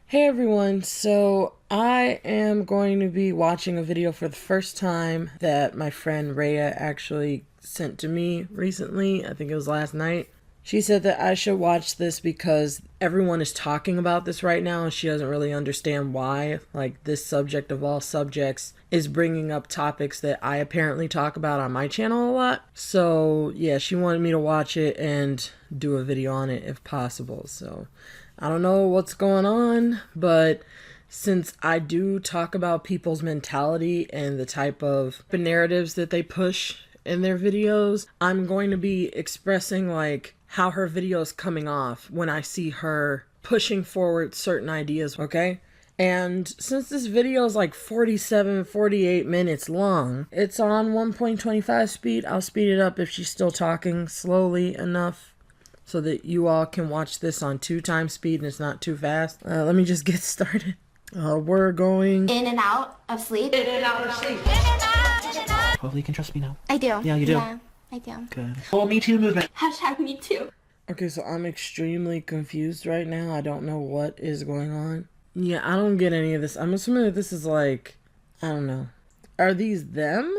Hey everyone, so I am going to be watching a video for the first time that my friend Rhea actually sent to me recently. I think it was last night. She said that I should watch this because everyone is talking about this right now and she doesn't really understand why. Like, this subject of all subjects is bringing up topics that I apparently talk about on my channel a lot. So yeah, she wanted me to watch it and do a video on it if possible. So I don't know what's going on, but since I do talk about people's mentality and the type of narratives that they push in their videos, I'm going to be expressing like how her video is coming off when I see her pushing forward certain ideas, okay? And since this video is like 48 minutes long, it's on 1.25 speed. I'll speed it up if she's still talking slowly enough so that you all can watch this on 2x speed and it's not too fast. Let me just get started. We're going in and out of sleep. In and out of sleep. In and out, in and out. Hopefully you can trust me now. I do. Yeah, you do? Yeah, I do. Good. Oh, Me Too movement. Hashtag me too. Okay, so I'm extremely confused right now. I don't know what is going on. Yeah, I don't get any of this. I'm assuming that this is like, I don't know. Are these them?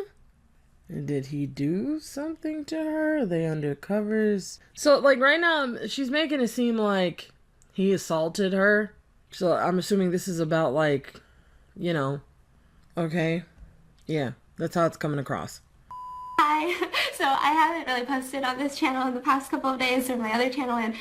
Did he do something to her? Are they undercovers? So, like, right now, she's making it seem like he assaulted her. So, I'm assuming this is about, like, you know, okay. Yeah, that's how it's coming across. Hi. So I haven't really posted on this channel in the past couple of days or my other channel, and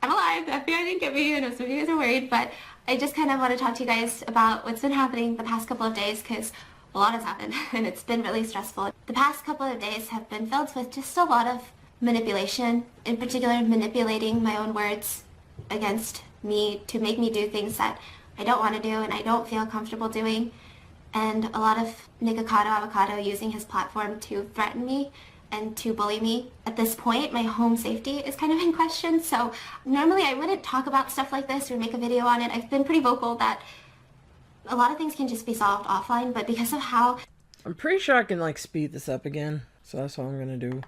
I'm alive. The FBI didn't get me. I know some of you guys are worried, but I just kind of want to talk to you guys about what's been happening the past couple of days because a lot has happened and it's been really stressful. The past couple of days have been filled with just a lot of manipulation, in particular manipulating my own words against me to make me do things that I don't want to do and I don't feel comfortable doing, and a lot of Nikocado Avocado using his platform to threaten me and to bully me. At this point, my home safety is kind of in question, so normally I wouldn't talk about stuff like this or make a video on it. I've been pretty vocal that a lot of things can just be solved offline, but because of how... I'm pretty sure I can, like, speed this up again, so that's what I'm gonna do.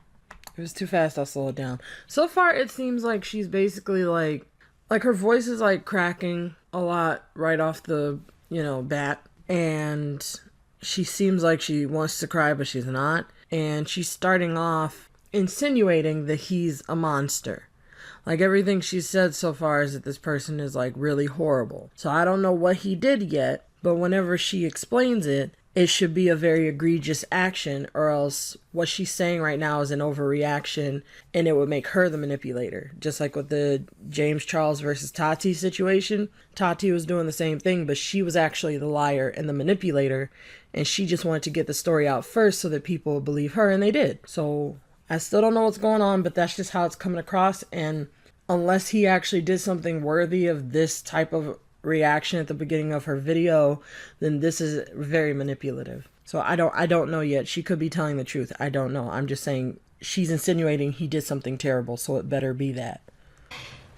If it's too fast, I'll slow it down. So far, it seems like she's basically, like her voice is, like, cracking a lot right off the, bat. And she seems like she wants to cry, but she's not. And she's starting off insinuating that he's a monster. Like, everything she's said so far is that this person is, like, really horrible. So I don't know what he did yet, but whenever she explains it, it should be a very egregious action, or else what she's saying right now is an overreaction, and it would make her the manipulator. Just like with the James Charles versus Tati situation. Tati was doing the same thing, but she was actually the liar and the manipulator, and she just wanted to get the story out first so that people would believe her, and they did. So I still don't know what's going on, but that's just how it's coming across, and unless he actually did something worthy of this type of reaction at the beginning of her video, then this is very manipulative. So I don't know yet. She could be telling the truth. I don't know. I'm just saying she's insinuating he did something terrible, so it better be that.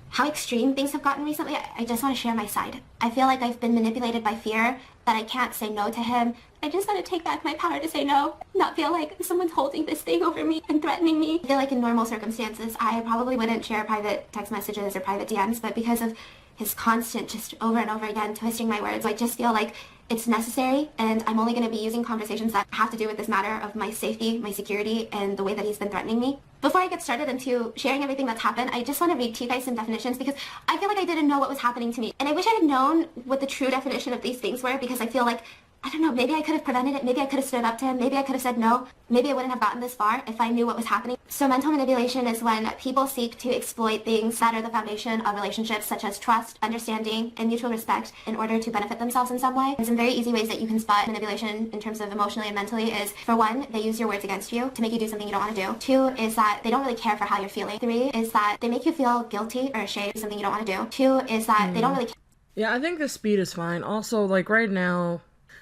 How extreme things have gotten recently, I just want to share my side. I feel like I've been manipulated by fear, that I can't say no to him. I just want to take back my power to say no, not feel like someone's holding this thing over me and threatening me. I feel like in normal circumstances, I probably wouldn't share private text messages or private DMs, but because of his constant just over and over again twisting my words, I just feel like it's necessary, and I'm only going to be using conversations that have to do with this matter of my safety, my security, and the way that he's been threatening me. Before I get started into sharing everything that's happened, I just want to read to you guys some definitions because I feel like I didn't know what was happening to me. And I wish I had known what the true definition of these things were, because I feel like, I don't know, maybe I could have prevented it, maybe I could have stood up to him, maybe I could have said no, maybe I wouldn't have gotten this far if I knew what was happening. So mental manipulation is when people seek to exploit things that are the foundation of relationships, such as trust, understanding, and mutual respect, in order to benefit themselves in some way. And some very easy ways that you can spot manipulation in terms of emotionally and mentally is, for one, they use your words against you to make you do something you don't want to do. Two is that they don't really care for how you're feeling. Three is that they make you feel guilty or ashamed of something you don't want to do. Two is that they don't really care. Yeah, I think the speed is fine. Also, like, right now,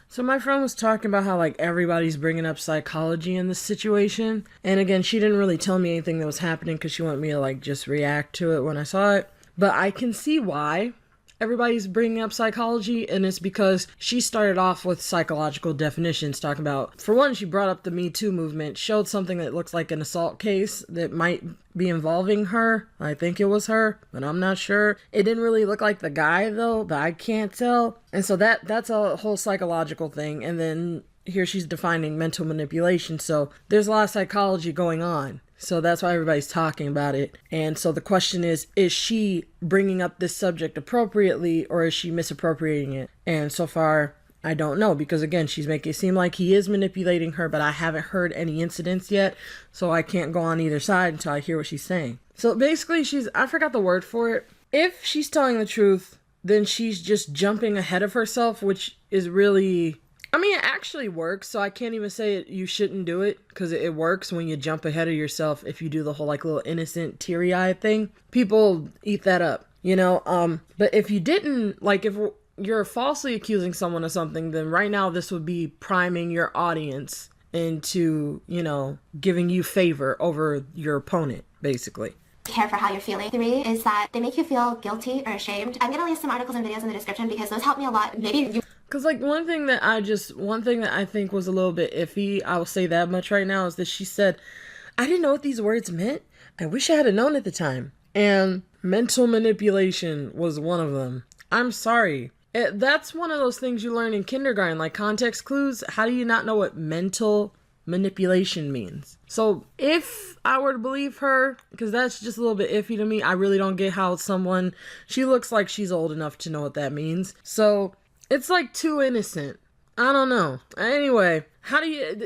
so my friend was talking about how, like, everybody's bringing up psychology in this situation. And again, she didn't really tell me anything that was happening because she wanted me to, like, just react to it when I saw it. But I can see why. everybody's bringing up psychology, and it's because she started off with psychological definitions, talking about, for one, she brought up the Me Too movement, showed something that looks like an assault case that might be involving her. I think it was her, but I'm not sure. It didn't really look like the guy though, but I can't tell. And so that's a whole psychological thing. And then here she's defining mental manipulation. So there's a lot of psychology going on. So that's why everybody's talking about it. And so the question is she bringing up this subject appropriately, or is she misappropriating it? And so far, I don't know, because again, she's making it seem like he is manipulating her, but I haven't heard any incidents yet, so I can't go on either side until I hear what she's saying. So basically, I forgot the word for it. If she's telling the truth, then she's just jumping ahead of herself, which is really... I mean, it actually works, so I can't even say you shouldn't do it, because it works when you jump ahead of yourself. If you do the whole like little innocent teary-eyed thing, people eat that up, you know? But if you didn't, like if you're falsely accusing someone of something, then right now this would be priming your audience into, you know, giving you favor over your opponent, basically. Care for how you're feeling. 3 is that they make you feel guilty or ashamed. I'm gonna leave some articles and videos in the description because those help me a lot. Maybe you... Because, like, one thing that I think was a little bit iffy, I will say that much right now, is that she said, I didn't know what these words meant. I wish I had known at the time. And mental manipulation was one of them. I'm sorry. That's one of those things you learn in kindergarten, like context clues. How do you not know what mental manipulation means? So if I were to believe her, because that's just a little bit iffy to me, I really don't get how she looks like she's old enough to know what that means. So... it's like too innocent. I don't know. Anyway,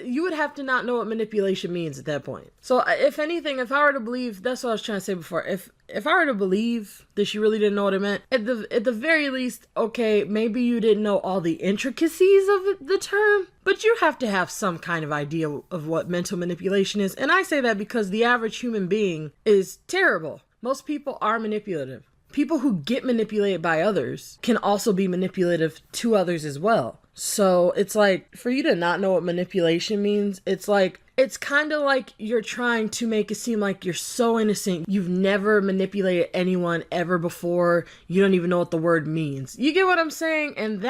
you would have to not know what manipulation means at that point. So if anything, if I were to believe, that's what I was trying to say before. If I were to believe that she really didn't know what it meant, at the very least, okay, maybe you didn't know all the intricacies of the term, but you have to have some kind of idea of what mental manipulation is. And I say that because the average human being is terrible. Most people are manipulative. People who get manipulated by others can also be manipulative to others as well. So it's like, for you to not know what manipulation means, it's kind of like you're trying to make it seem like you're so innocent. You've never manipulated anyone ever before. You don't even know what the word means. You get what I'm saying? And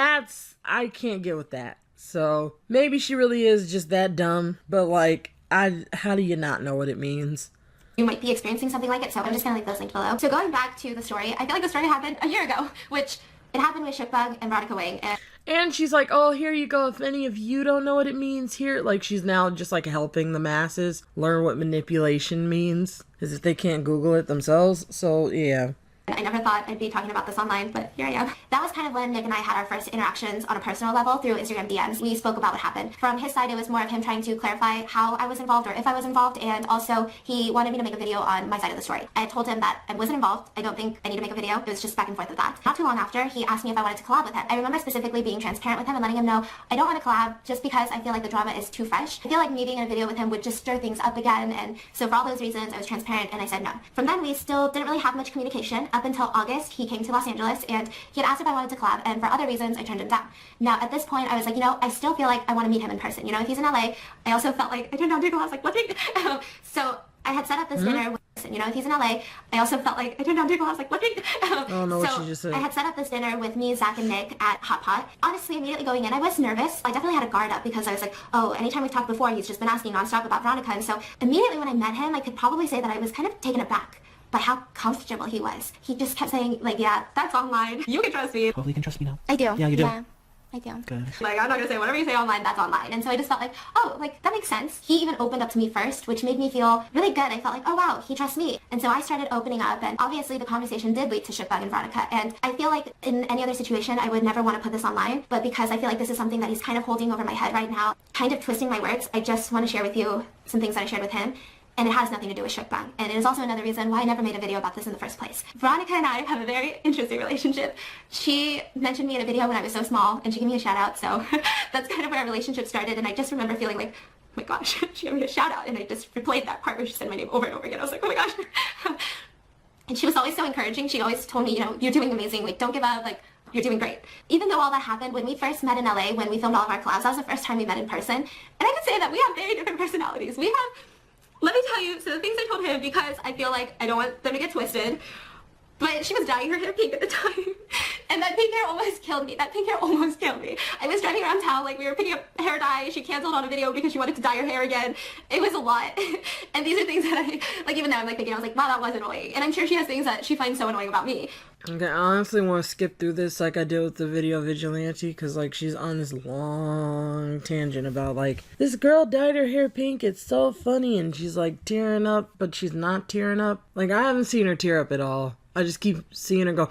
I can't get with that. So maybe she really is just that dumb, but like, how do you not know what it means? You might be experiencing something like it, so I'm just gonna leave those linked below. So going back to the story, I feel like the story happened a year ago, which it happened with Shipbug and Veronica Wing. And she's like, oh, here you go. If any of you don't know what it means here, like she's now just like helping the masses learn what manipulation means, as if they can't Google it themselves. So yeah. I never thought I'd be talking about this online, but here I am. That was kind of when Nick and I had our first interactions on a personal level through Instagram DMs. We spoke about what happened. From his side, it was more of him trying to clarify how I was involved or if I was involved, and also he wanted me to make a video on my side of the story. I told him that I wasn't involved. I don't think I need to make a video. It was just back and forth with that. Not too long after, he asked me if I wanted to collab with him. I remember specifically being transparent with him and letting him know I don't want to collab just because I feel like the drama is too fresh. I feel like me being in a video with him would just stir things up again, and so for all those reasons, I was transparent and I said no. From then, we still didn't really have much communication up until August. He came to Los Angeles and he had asked if I wanted to collab, and for other reasons I turned him down. Now at this point I was like, you know, I still feel like I want to meet him in person. You know, if he's in LA, I also felt like I turned down Diggle. I was like, what? So I had set up this dinner with, you know, if he's in LA, I also felt like I turned down Diggle. I was like, what? Oh no, what she just said. I had set up this dinner with me, Zach, and Nick at Hot Pot. Honestly, immediately going in, I was nervous. I definitely had a guard up because I was like, oh, anytime we've talked before, he's just been asking nonstop about Veronica. And so immediately when I met him, I could probably say that I was kind of taken aback by how comfortable he was. He just kept saying, like, yeah, that's online. You can trust me. Hopefully you can trust me now. I do. Yeah, you do. Yeah, I do. Good. Like, I'm not gonna say whatever you say online, that's online. And so I just felt like, oh, like, that makes sense. He even opened up to me first, which made me feel really good. I felt like, oh wow, he trusts me. And so I started opening up, and obviously the conversation did lead to Shipbug and Veronica. And I feel like in any other situation, I would never want to put this online, but because I feel like this is something that he's kind of holding over my head right now, kind of twisting my words, I just want to share with you some things that I shared with him. And it has nothing to do with Shipbug. And it is also another reason why I never made a video about this in the first place. Veronica and I have a very interesting relationship. She mentioned me in a video when I was so small, and she gave me a shout out, so that's kind of where our relationship started. And I just remember feeling like, oh my gosh, she gave me a shout out, and I just replayed that part where she said my name over and over again. I was like, oh my gosh. And she was always so encouraging. She always told me, you know, you're doing amazing, like, don't give up, like, you're doing great. Even though all that happened, when we first met in LA, when we filmed all of our collabs, that was the first time we met in person. And I can say that we have very different personalities. Let me tell you, so the things I told him, because I feel like I don't want them to get twisted, but she was dyeing her hair pink at the time. And that pink hair almost killed me. That pink hair almost killed me. I was driving around town, like we were picking up hair dye. She canceled on a video because she wanted to dye her hair again. It was a lot. And these are things that I, like even now I'm like thinking, I was like, wow, that was annoying. And I'm sure she has things that she finds so annoying about me. Okay, I honestly want to skip through this like I did with the video vigilante, because like she's on this long tangent about like, this girl dyed her hair pink, it's so funny, and she's like tearing up, but she's not tearing up. Like, I haven't seen her tear up at all. I just keep seeing her go,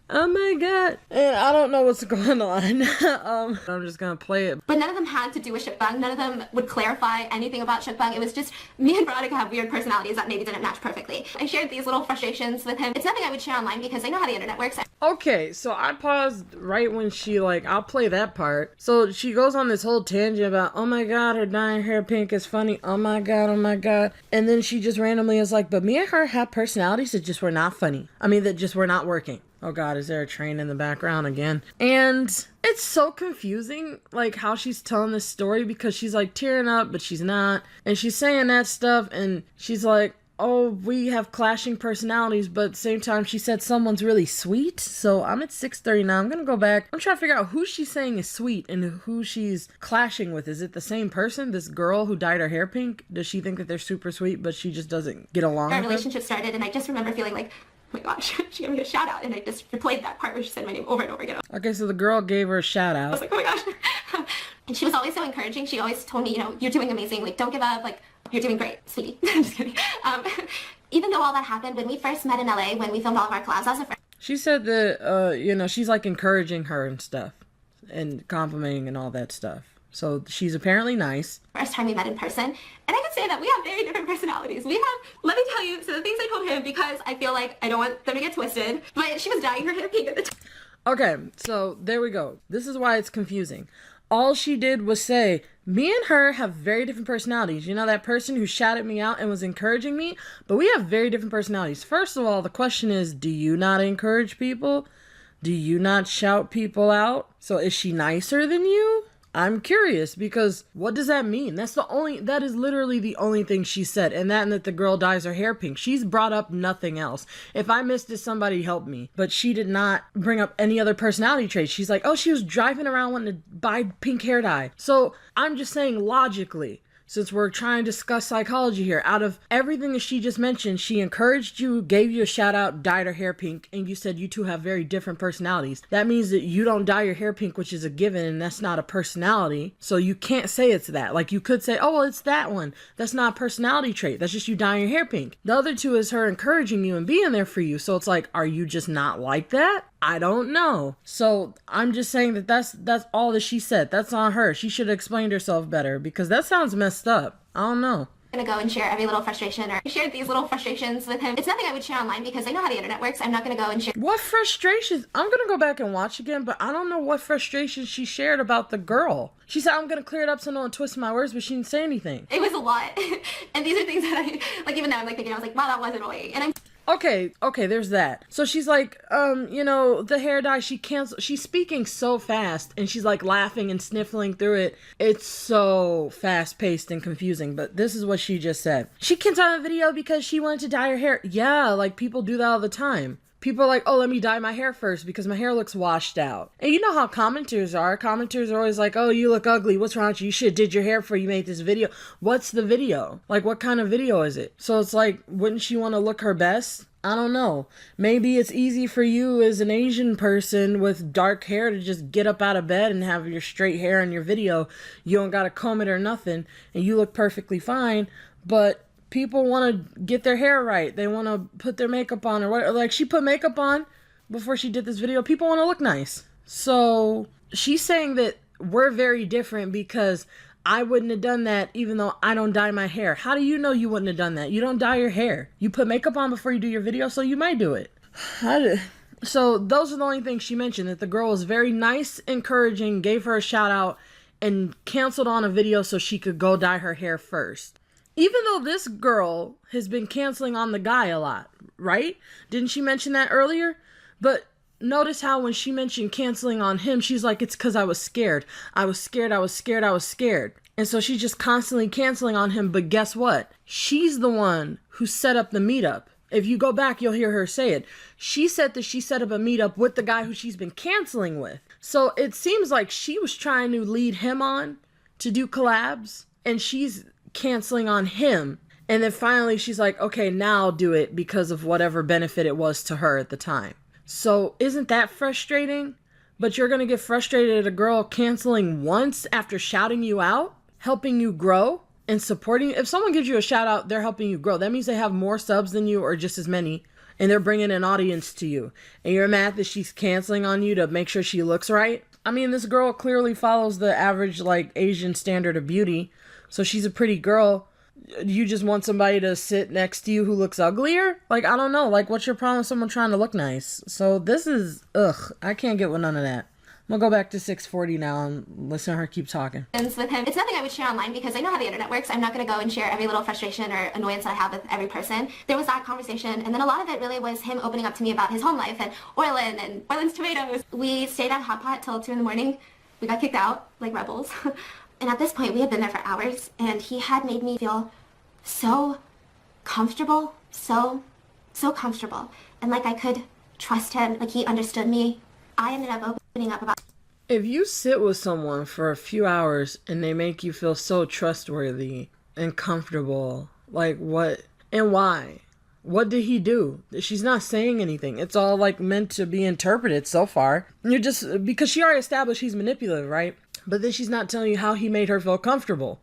oh my god, and I don't know what's going on. I'm just gonna play it. But none of them had to do with shukbang. None of them would clarify anything about shukbang. It was just me and Veronica have weird personalities that maybe didn't match perfectly. I shared these little frustrations with him. It's nothing I would share online because I know how the internet works. Okay, so I paused right when she like, I'll play that part. So she goes on this whole tangent about, oh my god, her dyeing hair pink is funny, oh my god, oh my god. And then she just randomly is like, but me and her have personalities that just were not funny. I mean, that just were not working. Oh god, is there a train in the background again? And it's so confusing, like, how she's telling this story, because she's like tearing up, but she's not. And she's saying that stuff, and she's like, oh, we have clashing personalities, but at the same time, she said someone's really sweet. So I'm at 6:30 now. I'm gonna go back. I'm trying to figure out who she's saying is sweet and who she's clashing with. Is it the same person? This girl who dyed her hair pink? Does she think that they're super sweet, but she just doesn't get along Our with relationship started, and I just remember feeling like, oh my gosh, she gave me a shout out, and I just replayed that part where she said my name over and over again. Okay, so the girl gave her a shout I out. was like, oh my gosh. And she was always so encouraging. She always told me, you know, you're doing amazing. Like, don't give up. Like, you're doing great, sweetie. I'm just kidding. Even though all that happened, when we first met in LA, when we filmed all of our collabs as a friend, She said that, you know, she's like encouraging her and stuff and complimenting and all that stuff. So she's apparently nice. first time we met in person, and I can say that we have very different personalities. We have, let me tell you, so the things I told him, because I feel like I don't want them to get twisted, but she was dyeing her hair pink at the time. Okay, so there we go. This is why it's confusing. All she did was say, me and her have very different personalities. You know, that person who shouted me out and was encouraging me? But we have very different personalities. First of all, the question is, do you not encourage people? Do you not shout people out? So is she nicer than you? I'm curious, because what does that mean? That is literally the only thing she said. And that the girl dyes her hair pink. She's brought up nothing else. If I missed it, somebody help me. But she did not bring up any other personality traits. She's like, oh, she was driving around wanting to buy pink hair dye. So I'm just saying, logically, since we're trying to discuss psychology here, out of everything that she just mentioned, she encouraged you, gave you a shout out, dyed her hair pink, and you said you two have very different personalities. That means that you don't dye your hair pink, which is a given, and that's not a personality. So you can't say it's that. Like, you could say, oh, well, it's that one. That's not a personality trait. That's just you dyeing your hair pink. The other two is her encouraging you and being there for you. So it's like, are you just not like that? I don't know. So I'm just saying that that's all that she said. That's on her. She should have explained herself better, because that sounds messed up. I don't know. I'm gonna go and share every little frustration, or I shared these little frustrations with him. It's nothing I would share online because I know how the internet works. I'm not gonna go and share. What frustrations? I'm gonna go back and watch again, but I don't know what frustrations she shared about the girl. She said, I'm gonna clear it up so no one twists my words, but she didn't say anything. It was a lot. And these are things that I, like, even now I'm like thinking, I was like, wow, that was annoying. And I'm Okay, there's that. So she's like, you know, the hair dye, she's speaking so fast, and she's like laughing and sniffling through it. It's so fast paced and confusing, but this is what she just said. She canceled on a video because she wanted to dye her hair. Yeah, like, people do that all the time. People are like, oh, let me dye my hair first because my hair looks washed out. And you know how commenters are. Commenters are always like, oh, you look ugly. What's wrong with you? You should have did your hair before you made this video. What's the video? Like, what kind of video is it? So it's like, wouldn't she want to look her best? I don't know. Maybe it's easy for you as an Asian person with dark hair to just get up out of bed and have your straight hair in your video. You don't got to comb it or nothing, and you look perfectly fine. But people want to get their hair right. They want to put their makeup on, or what? Like, she put makeup on before she did this video. People want to look nice. So she's saying that we're very different because I wouldn't have done that even though I don't dye my hair. How do you know you wouldn't have done that? You don't dye your hair. You put makeup on before you do your video, so you might do it. So those are the only things she mentioned, that the girl was very nice, encouraging, gave her a shout out, and canceled on a video so she could go dye her hair first. Even though this girl has been canceling on the guy a lot, right? Didn't she mention that earlier? But notice how when she mentioned canceling on him, she's like, it's because I was scared. I was scared. And so she's just constantly canceling on him. But guess what? She's the one who set up the meetup. If you go back, you'll hear her say it. She said that she set up a meetup with the guy who she's been canceling with. So it seems like she was trying to lead him on to do collabs, and she's canceling on him. And then finally she's like, okay, now I'll do it because of whatever benefit it was to her at the time. So isn't that frustrating? But you're going to get frustrated at a girl canceling once after shouting you out, helping you grow, and supporting. If someone gives you a shout out, they're helping you grow. That means they have more subs than you or just as many, and they're bringing an audience to you. And you're mad that she's canceling on you to make sure she looks right. I mean, this girl clearly follows the average like Asian standard of beauty. So she's a pretty girl. You just want somebody to sit next to you who looks uglier? Like, I don't know. Like, what's your problem with someone trying to look nice? So this is, I can't get with none of that. I'm gonna go back to 640 now and listen to her keep talking. With him. It's nothing I would share online because I know how the internet works. I'm not going to go and share every little frustration or annoyance that I have with every person. There was that conversation, and then a lot of it really was him opening up to me about his home life and Orland's tomatoes. We stayed at Hot Pot till 2 in the morning. We got kicked out like rebels. And at this point, we had been there for hours, and he had made me feel so comfortable, so comfortable. And like I could trust him, like he understood me. I ended up opening up about... If you sit with someone for a few hours and they make you feel so trustworthy and comfortable, like what and why? What did he do? She's not saying anything. It's all like meant to be interpreted so far. You're just, because she already established he's manipulative, right? But then she's not telling you how he made her feel comfortable,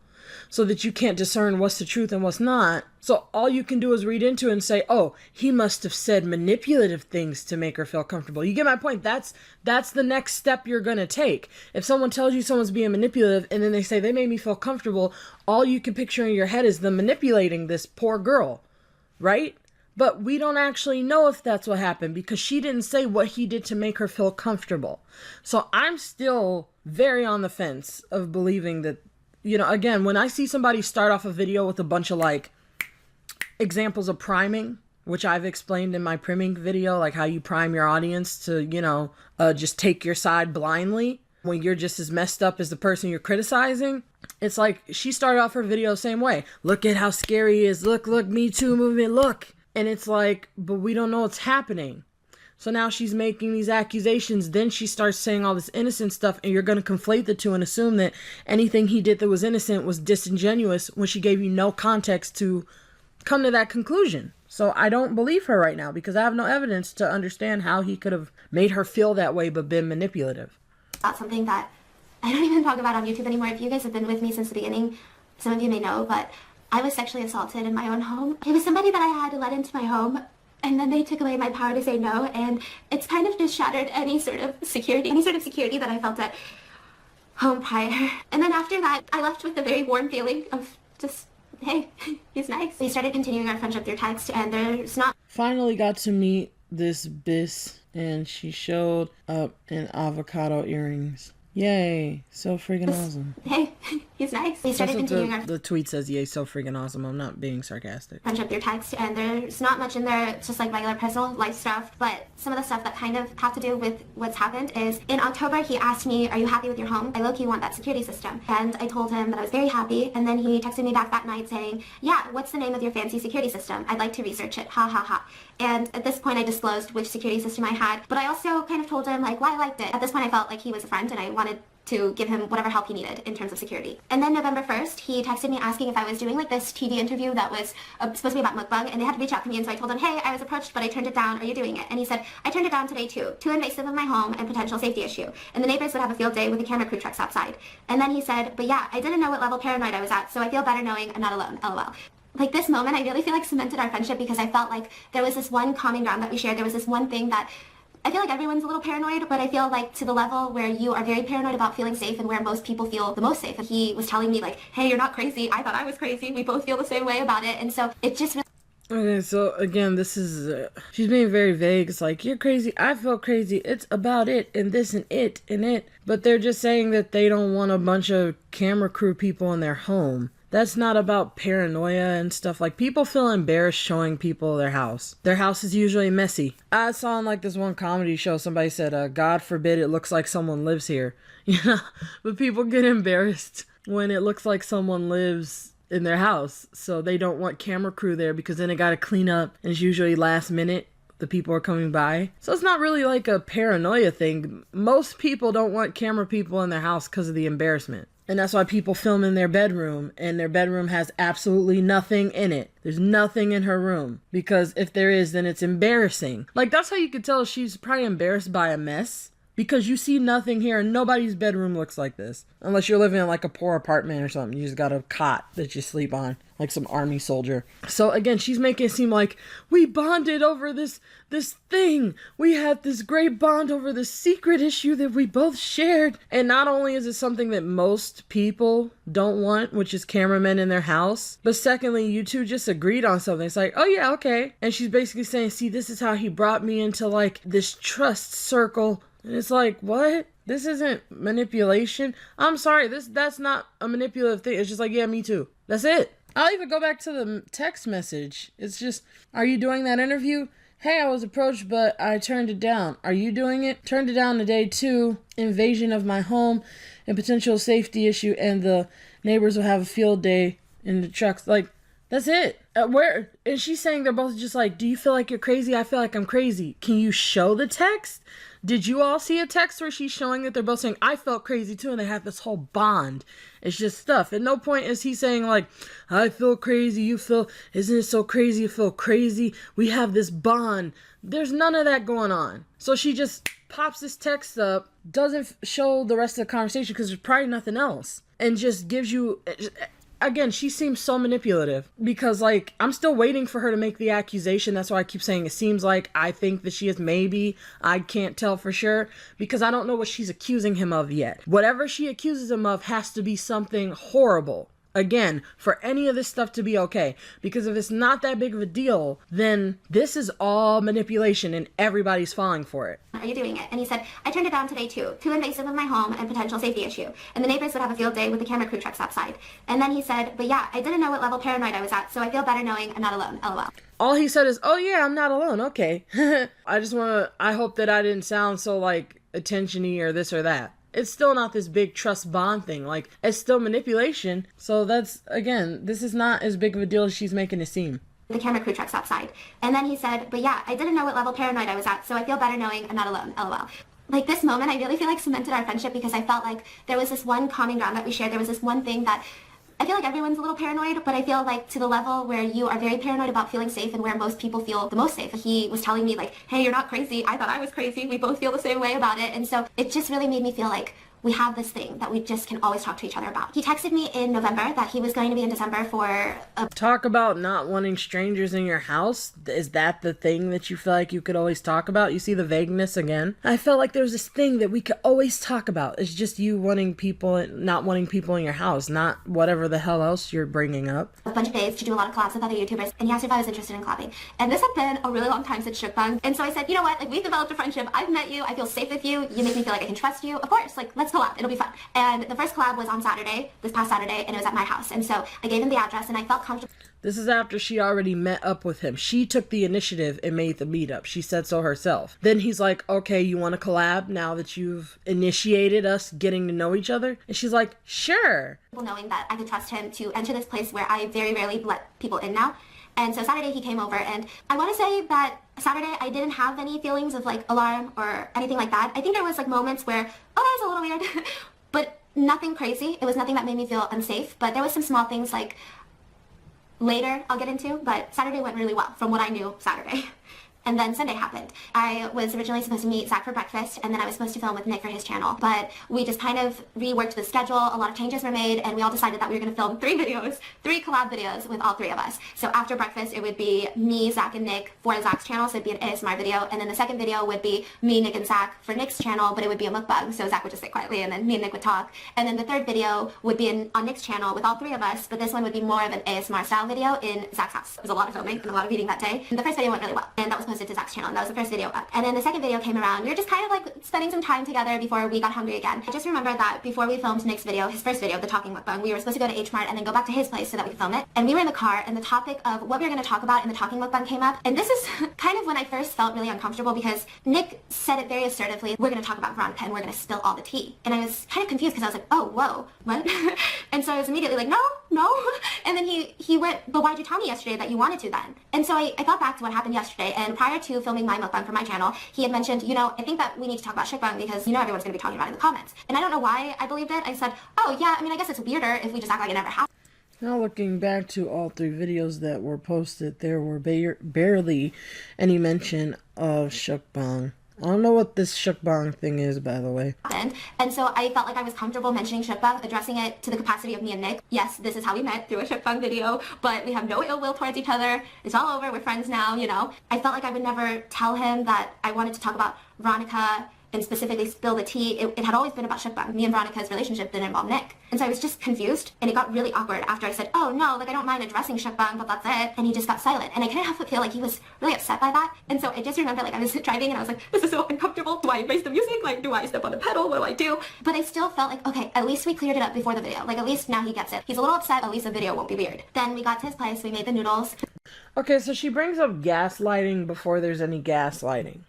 so that you can't discern what's the truth and what's not. So all you can do is read into it and say, oh, he must have said manipulative things to make her feel comfortable. You get my point? That's the next step you're going to take. If someone tells you someone's being manipulative and then they say they made me feel comfortable, all you can picture in your head is them manipulating this poor girl, right? But we don't actually know if that's what happened because she didn't say what he did to make her feel comfortable. So I'm still very on the fence of believing that, you know, again, when I see somebody start off a video with a bunch of like examples of priming, which I've explained in my priming video, like how you prime your audience to, you know, just take your side blindly when you're just as messed up as the person you're criticizing. It's like she started off her video the same way. Look at how scary he is. Look, Me Too movement, look. And it's like, but we don't know what's happening. So now she's making these accusations. Then she starts saying all this innocent stuff. And you're going to conflate the two and assume that anything he did that was innocent was disingenuous when she gave you no context to come to that conclusion. So I don't believe her right now because I have no evidence to understand how he could have made her feel that way but been manipulative. That's something that I don't even talk about on YouTube anymore. If you guys have been with me since the beginning, some of you may know, but I was sexually assaulted in my own home. It was somebody that I had let into my home, and then they took away my power to say no, and it's kind of just shattered any sort of security that I felt at home prior. And then after that, I left with a very warm feeling of just, hey, he's nice. We started continuing our friendship through text, and there's not... Finally got to meet this bis, and she showed up in avocado earrings. Yay, so freaking awesome. Hey, he's nice. We started continuing our... The tweet says, yay, so freaking awesome. I'm not being sarcastic. Friendship through text, and there's not much in there. It's just like regular personal life stuff. But some of the stuff that kind of have to do with what's happened is in October, he asked me, are you happy with your home? I low-key want that security system. And I told him that I was very happy. And then he texted me back that night saying, yeah, what's the name of your fancy security system? I'd like to research it. Ha ha ha. And at this point, I disclosed which security system I had. But I also kind of told him like why I liked it. At this point, I felt like he was a friend and I wanted to give him whatever help he needed in terms of security. And then November 1st, he texted me asking if I was doing like this TV interview that was supposed to be about mukbang, and they had to reach out to me, and so I told him, hey, I was approached, but I turned it down. Are you doing it? And he said, I turned it down today too. Too invasive of my home and potential safety issue. And the neighbors would have a field day with the camera crew trucks outside. And then he said, but yeah, I didn't know what level paranoid I was at, so I feel better knowing I'm not alone, LOL. Like this moment, I really feel like cemented our friendship because I felt like there was this one common ground that we shared. There was this one thing that I feel like everyone's a little paranoid, but I feel like to the level where you are very paranoid about feeling safe and where most people feel the most safe. And he was telling me like, hey, you're not crazy. I thought I was crazy. We both feel the same way about it. And so it just really... Okay, so again, this is, she's being very vague. It's like, you're crazy, I feel crazy, it's about it, and this, and it, and it. But they're just saying that they don't want a bunch of camera crew people in their home. That's not about paranoia and stuff. Like, people feel embarrassed showing people their house. Their house is usually messy. I saw in like this one comedy show, somebody said, God forbid it looks like someone lives here. You know, but people get embarrassed when it looks like someone lives in their house. So they don't want camera crew there because then they got to clean up, and it's usually last minute. The people are coming by. So it's not really like a paranoia thing. Most people don't want camera people in their house because of the embarrassment. And that's why people film in their bedroom, and their bedroom has absolutely nothing in it. There's nothing in her room, because if there is, then it's embarrassing. Like, that's how you could tell she's probably embarrassed by a mess, because you see nothing here, and nobody's bedroom looks like this. Unless you're living in like a poor apartment or something. You just got a cot that you sleep on, like some army soldier. So again, she's making it seem like we bonded over this thing. We had this great bond over this secret issue that we both shared. And not only is it something that most people don't want, which is cameramen in their house, but secondly, you two just agreed on something. It's like, oh yeah, okay. And she's basically saying, see, this is how he brought me into like this trust circle. And it's like, what? This isn't manipulation. I'm sorry, that's not a manipulative thing. It's just like, yeah, me too. That's it. I'll even go back to the text message. It's just, are you doing that interview? Hey, I was approached, but I turned it down. Are you doing it? Turned it down today too. Invasion of my home and potential safety issue, and the neighbors will have a field day in the trucks. Like, that's it. Where is she saying they're both just like, do you feel like you're crazy? I feel like I'm crazy. Can you show the text? Did you all see a text where she's showing that they're both saying, I felt crazy too, and they have this whole bond? It's just stuff. At no point is he saying like, I feel crazy, you feel, isn't it so crazy, you feel crazy? We have this bond. There's none of that going on. So she just pops this text up, doesn't show the rest of the conversation because there's probably nothing else, and just gives you... Again, she seems so manipulative because, like, I'm still waiting for her to make the accusation. That's why I keep saying it seems like. I think that she is, maybe. I can't tell for sure because I don't know what she's accusing him of yet. Whatever she accuses him of has to be something horrible. Again, for any of this stuff to be okay. Because if it's not that big of a deal, then this is all manipulation and everybody's falling for it. Are you doing it? And he said, I turned it down today too. Too invasive of my home and potential safety issue. And the neighbors would have a field day with the camera crew trucks outside. And then he said, but yeah, I didn't know what level paranoid I was at, so I feel better knowing I'm not alone. LOL. All he said is, oh yeah, I'm not alone. Okay. I hope that I didn't sound so like attention-y or this or that. It's still not this big trust bond thing. Like, it's still manipulation. So that's, again, this is not as big of a deal as she's making it seem. The camera crew trucks outside. And then he said, but yeah, I didn't know what level paranoid I was at, so I feel better knowing I'm not alone. LOL. Like, this moment, I really feel like cemented our friendship because I felt like there was this one common ground that we shared. There was this one thing that I feel like everyone's a little paranoid, but I feel like to the level where you are very paranoid about feeling safe and where most people feel the most safe. He was telling me like, hey, you're not crazy. I thought I was crazy. We both feel the same way about it. And so it just really made me feel like we have this thing that we just can always talk to each other about. He texted me in November that he was going to be in December for a... Talk about not wanting strangers in your house? Is that the thing that you feel like you could always talk about? You see the vagueness again? I felt like there was this thing that we could always talk about. It's just you wanting people, not wanting people in your house, not whatever the hell else you're bringing up. A bunch of days to do a lot of collabs with other YouTubers, and he asked if I was interested in collabing. And this had been a really long time since Shook Bang. And so I said, you know what, like, we've developed a friendship. I've met you. I feel safe with you. You make me feel like I can trust you. Of course, like, let's collab. It'll be fun. And the first collab was on Saturday, this past Saturday, and it was at my house. And so I gave him the address, and I felt comfortable. This is after she already met up with him. She took the initiative and made the meetup. She said so herself. Then he's like, okay, you want to collab now that you've initiated us getting to know each other? And she's like, sure. Knowing that I could trust him to enter this place where I very rarely let people in now. And so Saturday he came over, and I want to say that Saturday I didn't have any feelings of like alarm or anything like that. I think there was like moments where, oh, that was a little weird. But nothing crazy. It was nothing that made me feel unsafe. But there was some small things like later I'll get into. But Saturday went really well from what I knew Saturday. And then Sunday happened. I was originally supposed to meet Zach for breakfast, and then I was supposed to film with Nick for his channel. But we just kind of reworked the schedule. A lot of changes were made, and we all decided that we were going to film 3 videos, 3 collab videos with all 3 of us. So after breakfast, it would be me, Zach, and Nick for Zach's channel, so it'd be an ASMR video. And then the second video would be me, Nick, and Zach for Nick's channel, but it would be a mukbang, so Zach would just sit quietly, and then me and Nick would talk. And then the third video would be on Nick's channel with all 3 of us, but this one would be more of an ASMR style video in Zach's house. It was a lot of filming and a lot of eating that day. And the first video went really well, and that was posted to Zach's channel, and that was the first video up. And then the second video came around. We were just kind of like spending some time together before we got hungry again. I just remember that before we filmed Nick's video, his first video, the talking mukbang, we were supposed to go to H Mart and then go back to his place so that we could film it. And we were in the car, and the topic of what we were going to talk about in the talking mukbang came up. And this is kind of when I first felt really uncomfortable because Nick said it very assertively, we're going to talk about RANT and we're going to spill all the tea. And I was kind of confused because I was like, oh, whoa, what? And so I was immediately like, no, no. And then he went, but why'd you tell me yesterday that you wanted to then? And so I thought back to what happened yesterday, and prior to filming my mukbang for my channel, he had mentioned, you know, I think that we need to talk about shukbang because, you know, everyone's going to be talking about it in the comments. And I don't know why I believed it. I said, oh yeah, I mean, I guess it's weirder if we just act like it never happened. Now looking back to all 3 videos that were posted, there were barely any mention of shukbang. I don't know what this shukbang thing is, by the way. And so I felt like I was comfortable mentioning shukbang, addressing it to the capacity of me and Nick. Yes, this is how we met, through a shukbang video, but we have no ill will towards each other. It's all over, we're friends now, you know. I felt like I would never tell him that I wanted to talk about Veronica and specifically spill the tea. It had always been about shukbang. Me and Veronica's relationship didn't involve Nick. And so I was just confused, and it got really awkward after I said, oh no, like I don't mind addressing shukbang, but that's it. And he just got silent. And I couldn't help but feel like he was really upset by that. And so I just remember like I was driving and I was like, this is so uncomfortable. Do I embrace the music? Like, do I step on the pedal? What do I do? But I still felt like, okay, at least we cleared it up before the video. Like at least now he gets it. He's a little upset, at least the video won't be weird. Then we got to his place, we made the noodles. Okay, so she brings up gaslighting before there's any gaslighting.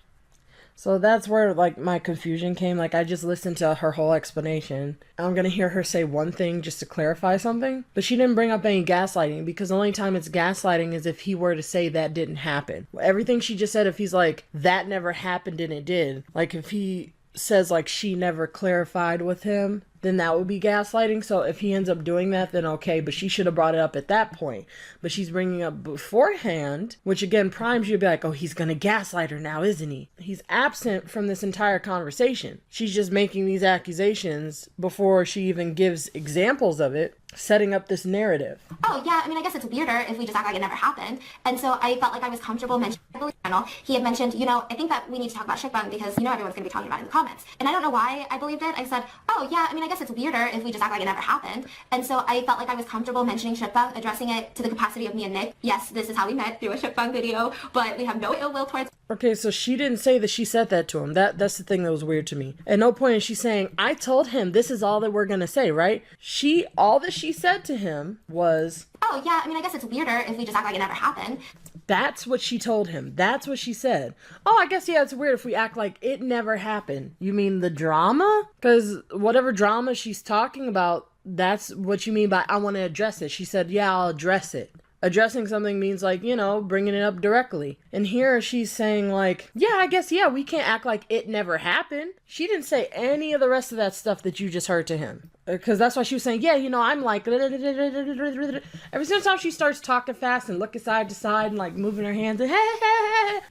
So that's where, like, my confusion came. Like, I just listened to her whole explanation. I'm gonna hear her say one thing just to clarify something. But she didn't bring up any gaslighting, because the only time it's gaslighting is if he were to say that didn't happen. Everything she just said, if he's like, that never happened and it did. Like, if he says, like, she never clarified with him, then that would be gaslighting. So if he ends up doing that, then okay, but she should have brought it up at that point. But she's bringing up beforehand, which again primes you to be like, oh, he's gonna gaslight her now, isn't he? He's absent from this entire conversation. She's just making these accusations before she even gives examples of it, setting up this narrative. Oh yeah, I mean, I guess it's weirder if we just act like it never happened. And so I felt like I was comfortable mentioning the channel. He had mentioned, you know, I think that we need to talk about shukbang because, you know, everyone's going to be talking about it in the comments. And I don't know why I believed it. I said, oh yeah, I mean, I guess it's weirder if we just act like it never happened. And so I felt like I was comfortable mentioning shukbang, addressing it to the capacity of me and Nick. Yes, this is how we met, through a shukbang video, but we have no ill will towards... Okay, so she didn't say that she said that to him. That's the thing that was weird to me. At no point is she saying, I told him this is all that we're gonna say, right? All that she said to him was, oh yeah, I mean, I guess it's weirder if we just act like it never happened. That's what she told him. That's what she said. Oh, I guess, yeah, it's weird if we act like it never happened. You mean the drama? Because whatever drama she's talking about, that's what you mean by, I want to address it. She said, yeah, I'll address it. Addressing something means, like, you know, bringing it up directly. And here she's saying, like, yeah, I guess, yeah, we can't act like it never happened. She didn't say any of the rest of that stuff that you just heard to him. Because that's why she was saying, yeah, you know, I'm like... Every single time she starts talking fast and looking side to side and, like, moving her hands and...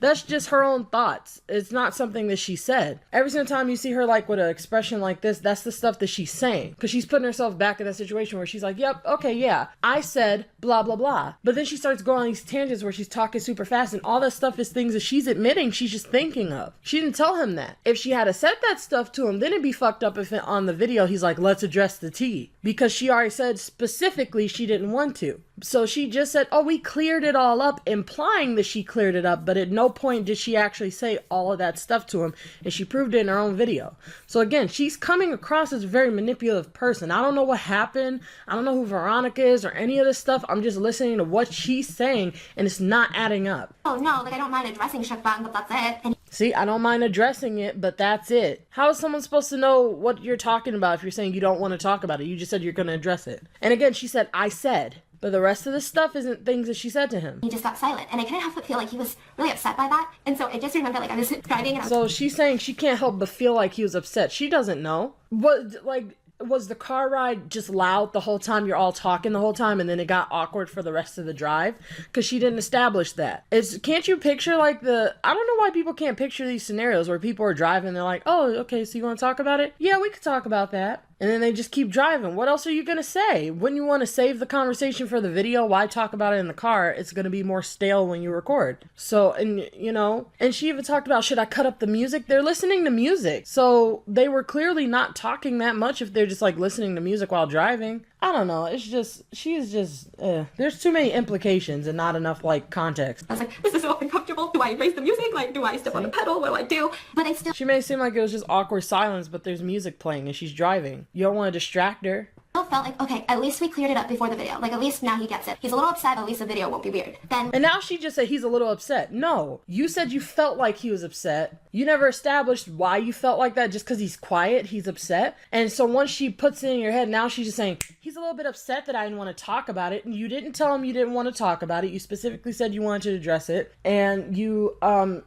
That's just her own thoughts. It's not something that she said. Every single time you see her, like, with an expression like this, that's the stuff that she's saying. Because she's putting herself back in that situation where she's like, yep, okay, yeah, I said blah, blah, blah. But then she starts going on these tangents where she's talking super fast, and all that stuff is things that she's admitting she's just thinking of. She didn't tell him that. If she had said that stuff to him, then it'd be fucked up if on the video he's like, let's address the tea, because she already said specifically she didn't want to. So she just said, oh, we cleared it all up, implying that she cleared it up, but at no point did she actually say all of that stuff to him, and she proved it in her own video. So again, she's coming across as a very manipulative person. I don't know what happened. I don't know who Veronica is or any of this stuff. I'm just listening to what she's saying, and it's not adding up. Oh no, like I don't mind addressing shukbang, but that's it. And see, I don't mind addressing it, but that's it. How is someone supposed to know what you're talking about if you're saying you don't want to talk about it? You just said you're going to address it. And again, she said, I said. But the rest of this stuff isn't things that she said to him. He just got silent, and I couldn't help but feel like he was really upset by that. And so I just remember, like, I was driving and So she's saying she can't help but feel like he was upset. She doesn't know. What, like... Was the car ride just loud the whole time? You're all talking the whole time and then it got awkward for the rest of the drive? Because she didn't establish that. Can't you picture like I don't know why people can't picture these scenarios where people are driving and they're like, oh, okay, so you want to talk about it? Yeah, we could talk about that. And then they just keep driving. What else are you going to say? Wouldn't you want to save the conversation for the video? Why talk about it in the car? It's going to be more stale when you record. So, and you know, and she even talked about, should I cut up the music? They're listening to music. So they were clearly not talking that much if they're just like listening to music while driving. I don't know. It's just, she's just, there's too many implications and not enough like context. I was like, this is so uncomfortable. Do I embrace the music? Like, do I step on the pedal? What do I do? But she may seem like it was just awkward silence, but there's music playing and she's driving. You don't want to distract her. I still felt like, okay, at least we cleared it up before the video. Like, at least now he gets it. He's a little upset, but at least the video won't be weird. Then, and now she just said he's a little upset. No, you said you felt like he was upset. You never established why you felt like that. Just because he's quiet, he's upset. And so once she puts it in your head, now she's just saying, he's a little bit upset that I didn't want to talk about it. And you didn't tell him you didn't want to talk about it. You specifically said you wanted to address it. And you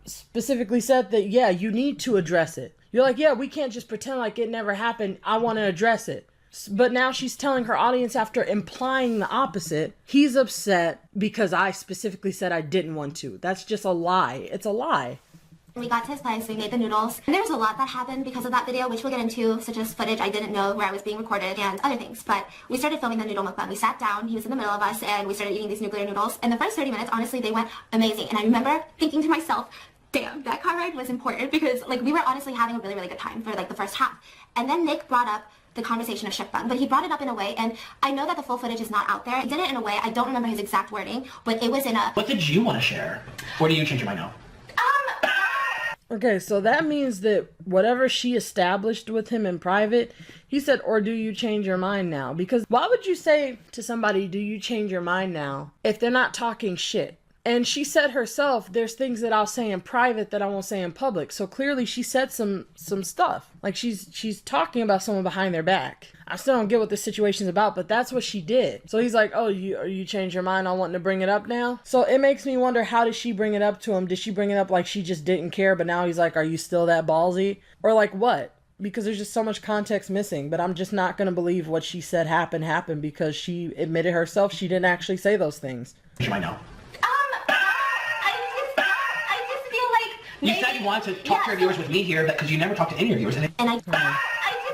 specifically said that, yeah, you need to address it. You're like, yeah, we can't just pretend like it never happened. I want to address it. But now she's telling her audience, after implying the opposite, he's upset because I specifically said I didn't want to. That's just a lie. It's a lie. we got to his place, we made the noodles. And there was a lot that happened because of that video, which we'll get into, such as footage I didn't know where I was being recorded and other things. But we started filming the noodle mukbang. We sat down, he was in the middle of us, and we started eating these nuclear noodles. And the first 30 minutes, honestly, they went amazing. And I remember thinking to myself, damn, that car ride was important because, like, we were honestly having a really, really good time for, like, the first half. And then Nick brought up the conversation of shukbang, but he brought it up in a way, and I know that the full footage is not out there. He did it in a way, I don't remember his exact wording, but it was in a... What did you want to share? Or do you change your mind now? Okay, so that means that whatever she established with him in private, he said, or do you change your mind now? Because why would you say to somebody, do you change your mind now, if they're not talking shit? And she said herself, there's things that I'll say in private that I won't say in public. So clearly she said some stuff. Like she's talking about someone behind their back. I still don't get what this situation's about, but that's what she did. So he's like, oh, you changed your mind on wanting to bring it up now? So it makes me wonder, how did she bring it up to him? Did she bring it up like she just didn't care, but now he's like, are you still that ballsy? Or like what? Because there's just so much context missing, but I'm just not going to believe what she said happened because she admitted herself she didn't actually say those things. Change your mind now. Maybe. You said you wanted to talk to your viewers with me here because you never talked to any of your viewers. And I just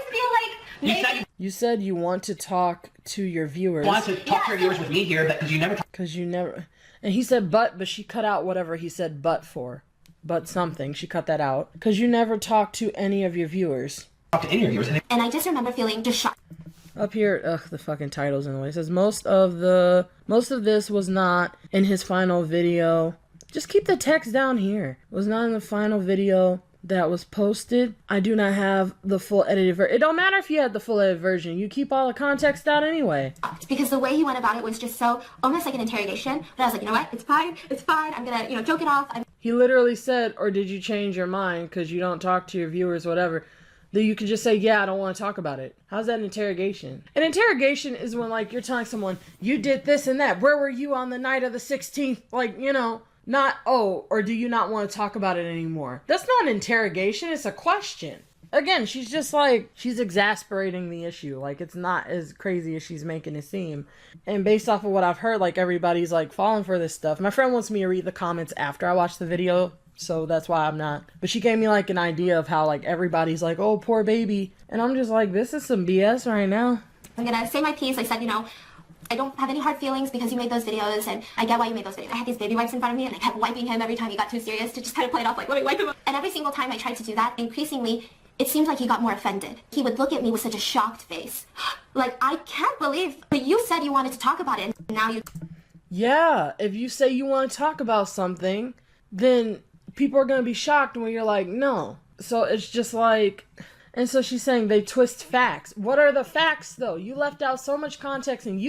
feel like maybe. You said you want to talk to your viewers. You wanted to talk to your viewers with me here because you never talked. Because you never. And he said but she cut out whatever he said but for. But something. She cut that out. Because you never talked to any of your viewers. Talk to any of your viewers. And I just remember feeling just shocked. Up here, the fucking title's in the way. It says most of this was not in his final video. Just keep the text down here. It was not in the final video that was posted. I do not have the full edited version. It don't matter if you had the full edited version. You keep all the context out anyway. Because the way he went about it was just so, almost like an interrogation. But I was like, you know what? It's fine. I'm gonna, joke it off. He literally said, or did you change your mind because you don't talk to your viewers, whatever. Then you could just say, yeah, I don't want to talk about it. How's that an interrogation? An interrogation is when, like, you're telling someone, you did this and that. Where were you on the night of the 16th? Like, not, oh, or do you not want to talk about it anymore? That's not an interrogation. It's a question. Again, she's just like, she's exasperating the issue. Like, it's not as crazy as she's making it seem. And based off of what I've heard, like, everybody's, like, falling for this stuff. My friend wants me to read the comments after I watch the video, so that's why I'm not. But she gave me, like, an idea of how, like, everybody's like, oh, poor baby. And I'm just like, this is some BS right now. I'm gonna say my piece. I said, I don't have any hard feelings because you made those videos, and I get why you made those videos. I had these baby wipes in front of me, and I kept wiping him every time he got too serious to just kind of play it off like, let me wipe him up. And every single time I tried to do that, increasingly, it seems like he got more offended. He would look at me with such a shocked face. Like, I can't believe, but you said you wanted to talk about it, and now you... Yeah, if you say you want to talk about something, then people are going to be shocked when you're like, no. So it's just like... And so she's saying they twist facts. What are the facts, though? You left out so much context, and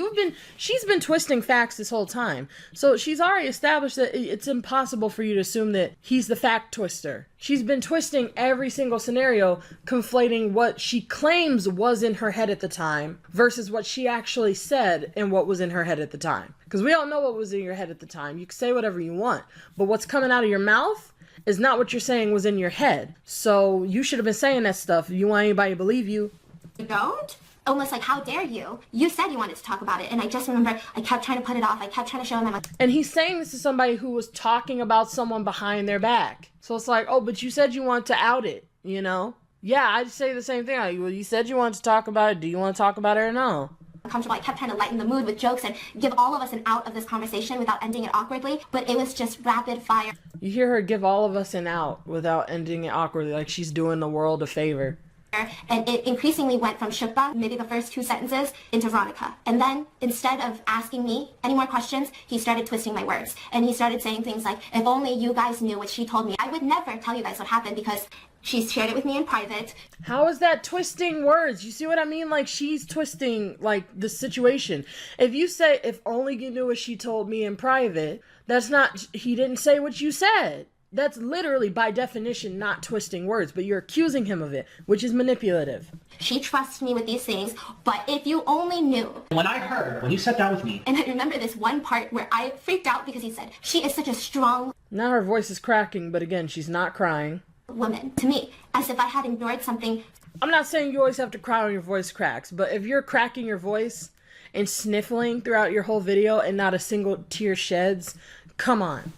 she's been twisting facts this whole time. So she's already established that it's impossible for you to assume that he's the fact twister. She's been twisting every single scenario, conflating what she claims was in her head at the time versus what she actually said and what was in her head at the time. Because we all know what was in your head at the time. You can say whatever you want, but what's coming out of your mouth is not what you're saying was in your head. So you should have been saying that stuff. You want anybody to believe you. You don't? Almost like, how dare you? You said you wanted to talk about it, and I just remember I kept trying to put it off. I kept trying to show him And he's saying this to somebody who was talking about someone behind their back. So it's like, oh, but you said you want to out it, Yeah, I'd say the same thing. Well, you said you wanted to talk about it. Do you want to talk about it or no? Comfortable. I kept trying to lighten the mood with jokes and give all of us an out of this conversation without ending it awkwardly, but it was just rapid fire. You hear her give all of us an out without ending it awkwardly, like she's doing the world a favor. and it increasingly went from Shukba, maybe the first 2 sentences, into Veronica. And then, instead of asking me any more questions, he started twisting my words. And he started saying things like, if only you guys knew what she told me. I would never tell you guys what happened because she's shared it with me in private. How is that twisting words? You see what I mean? Like, she's twisting, like, the situation. If you say, if only you knew what she told me in private, that's not, he didn't say what you said. That's literally, by definition, not twisting words, but you're accusing him of it, which is manipulative. She trusts me with these things, but if you only knew. When you sat down with me. And I remember this one part where I freaked out because he said, she is such a strong Now her voice is cracking, but again, she's not crying. woman to me, as if I had ignored something. I'm not saying you always have to cry when your voice cracks, but if you're cracking your voice and sniffling throughout your whole video and not a single tear sheds, come on.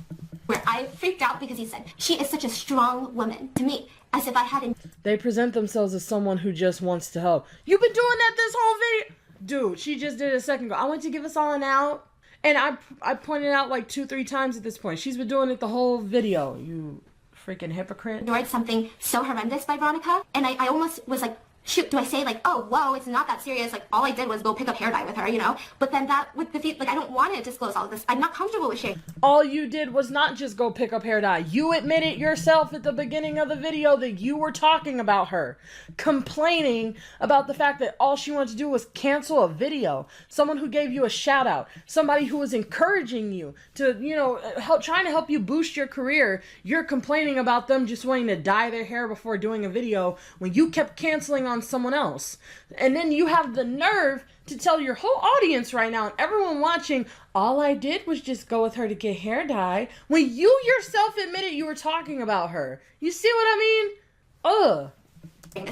Where I freaked out because he said, she is such a strong woman to me, as if I hadn't. They present themselves as someone who just wants to help. You've been doing that this whole video? Dude, she just did it a second ago. I went to give us all an out, and I pointed out like 2-3 times at this point. She's been doing it the whole video, you freaking hypocrite. Ignored something so horrendous by Veronica, and I almost was like, shoot, do I say like, oh, whoa, it's not that serious, like, all I did was go pick up hair dye with her, you know? But then that would defeat, like, I don't want to disclose all of this. I'm not comfortable with sharing. All you did was not just go pick up hair dye. You admitted yourself at the beginning of the video that you were talking about her, complaining about the fact that all she wanted to do was cancel a video. Someone who gave you a shout out, somebody who was encouraging you to, you know, trying to help you boost your career. You're complaining about them just wanting to dye their hair before doing a video when you kept canceling on someone else. And then you have the nerve to tell your whole audience right now and everyone watching, all I did was just go with her to get hair dye, when you yourself admitted you were talking about her. You see what I mean? Ugh.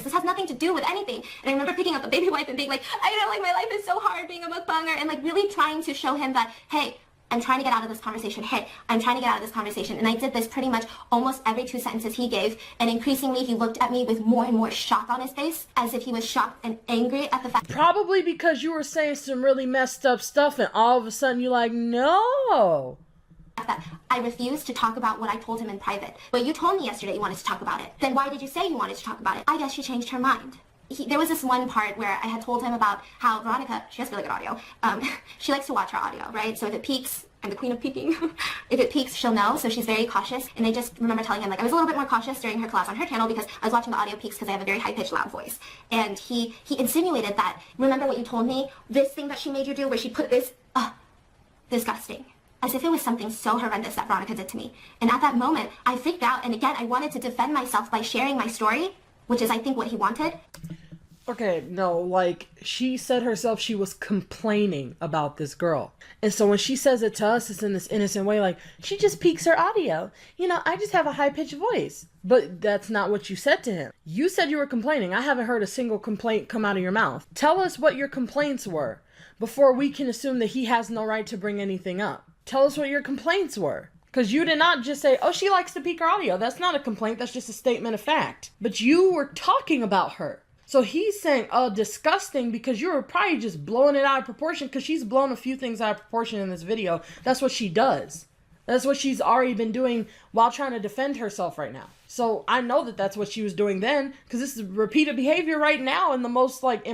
This has nothing to do with anything. And I remember picking up a baby wipe and being like, I know, like, my life is so hard being a mukbanger, and like really trying to show him that, hey, I'm trying to get out of this conversation. Hey, I'm trying to get out of this conversation. And I did this pretty much almost every 2 sentences he gave. And increasingly, he looked at me with more and more shock on his face, as if he was shocked and angry at the fact. Probably because you were saying some really messed up stuff and all of a sudden you're like, no. That I refused to talk about what I told him in private. But you told me yesterday you wanted to talk about it. Then why did you say you wanted to talk about it? I guess she changed her mind. There was this one part where I had told him about how Veronica, she has really good audio, she likes to watch her audio, right? So if it peaks, I'm the queen of peaking. If it peaks, she'll know, so she's very cautious. And I just remember telling him, like, I was a little bit more cautious during her class on her channel because I was watching the audio peaks because I have a very high-pitched, loud voice. And he insinuated that, remember what you told me? This thing that she made you do where she put this, disgusting. As if it was something so horrendous that Veronica did to me. And at that moment, I freaked out, and again, I wanted to defend myself by sharing my story, which is, I think, what he wanted. Okay, no, like, she said herself she was complaining about this girl. And so when she says it to us, it's in this innocent way, like, she just peaks her audio. You know, I just have a high-pitched voice. But that's not what you said to him. You said you were complaining. I haven't heard a single complaint come out of your mouth. Tell us what your complaints were before we can assume that he has no right to bring anything up. Tell us what your complaints were. Because you did not just say, oh, she likes to peak her audio. That's not a complaint. That's just a statement of fact. But you were talking about her. So he's saying, oh, disgusting, because you were probably just blowing it out of proportion, because she's blown a few things out of proportion in this video. That's what she does. That's what she's already been doing while trying to defend herself right now. So I know that that's what she was doing then, because this is repeated behavior right now, and the most, like,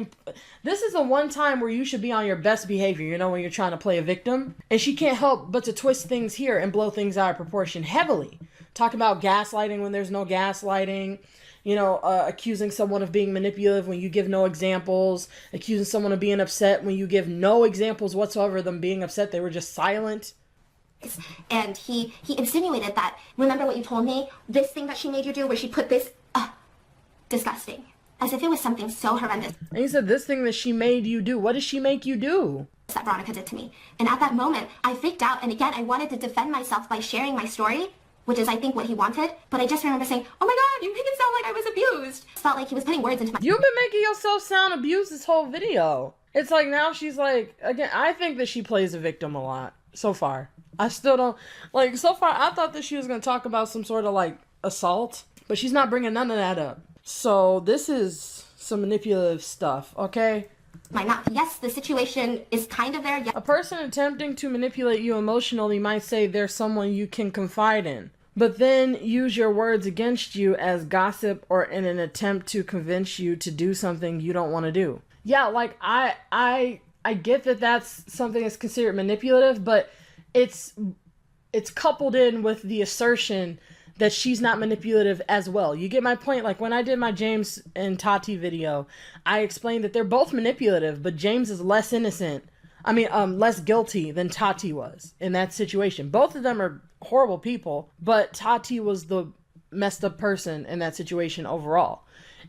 this is the one time where you should be on your best behavior, you know, when you're trying to play a victim. And she can't help but to twist things here and blow things out of proportion heavily. Talk about gaslighting when there's no gaslighting. You know, accusing someone of being manipulative when you give no examples, accusing someone of being upset when you give no examples whatsoever of them being upset. They were just silent. And he insinuated that, remember what you told me? This thing that she made you do where she put this, disgusting. As if it was something so horrendous. And he said, this thing that she made you do, what did she make you do? That Veronica did to me. And at that moment, I freaked out, and again, I wanted to defend myself by sharing my story, which is, I think, what he wanted. But I just remember saying, oh my god, you make it sound like I was abused. It felt like he was putting words into my... You've been making yourself sound abused this whole video. It's like now she's like, again, I think that she plays a victim a lot so far. I still don't, like, so far I thought that she was going to talk about some sort of, like, assault, but she's not bringing none of that up. So this is some manipulative stuff, okay? My mouth. Yes, the situation is kind of there. Yes. A person attempting to manipulate you emotionally might say there's someone you can confide in. but then use your words against you as gossip or in an attempt to convince you to do something you don't want to do. Yeah, like I get that that's something that's considered manipulative, but it's coupled in with the assertion that she's not manipulative as well. You get my point? Like when I did my James and Tati video, I explained that they're both manipulative, but James is less innocent. Less guilty than Tati was in that situation. Both of them are horrible people, but Tati was the messed up person in that situation overall.